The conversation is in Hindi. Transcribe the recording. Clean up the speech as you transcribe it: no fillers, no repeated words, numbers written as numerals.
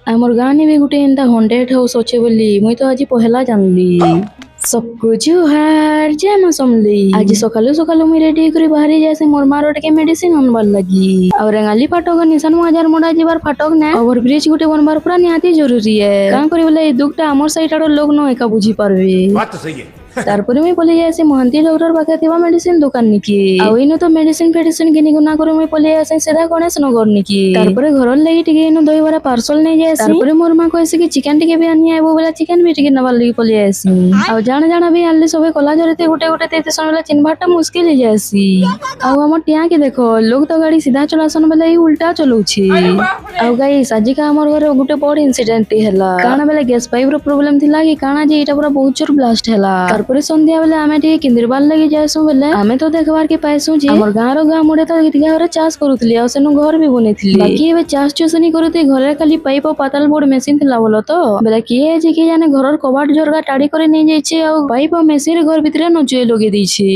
आमर गाँव ने भी गुटे एंता हंड्रेड हाउस अच्छे बोली मुई तो आज पहला जानली। सबको जुहार जय मां समली। आज सकालू सकालू मुई रेडी करी बाहरी जासे मोर मार के मेडिसिन अनबार लगी और रेंगाली फाटक निशान हजार मोड़ा जीवार फाटक ने ओवर ब्रिज गुटे बनबार पूरा निहाती जरूरी है कां करी बोले दुखटा हमर साइड आरो लोग न एका बुझी पारबे बात तो सही है। तारपरे मुई पले जासे महंती डॉक्टर पाखे थिबा मेडिसिन दुकान निकी आउ इनो तो मेडिसिन फेडिसिन किनी गुना करे मुई पले जासे सीधा गणेश नगर निकी तारपरे घर लगी टिके इनो दही बरा पार्सल नै जासी तारपरे मोर मा कहसी कि चिकन टिके भी आनी आइबो बोला चिकन भी टिके नबार लगी पले आसी आउ जाना जाना भी आनले सबे कला जरते गुटे गुटे तेते सनला चिन्हबाटा मुश्किल हो जासी आउ हमर टिया के देखो लोग तो गाड़ी सीधा चलासन बेले ई उल्टा चलौछि आउ गाइस आज का हमर घर गुटे बड़ इंसिडेंट हैला काना बेले गैस पाइप रो प्रॉब्लम थिला कि काना जे एटा पूरा बहुत जोर ब्लास्ट हैला तारपरे संध्या बेले आमे टिके किंदिरबार लगी जायसु बेले आमे तो देखबार के पाइसु जे हमर गाँव रो गाँ मुड़े तो गीतगा घरे चाष करूथली आ सेनु घर भी बनेथली बाकी एबे चाष चुसनी करूते घरे खाली पाइप और पाताल बोर्ड मशीन थिला बोलो तो बेले किए जे कि जाने घरर कबाट जोरगा टाड़ी करे नै जाइछे आ पाइप और मशीन घर भितरे नचुए लगे दैछे।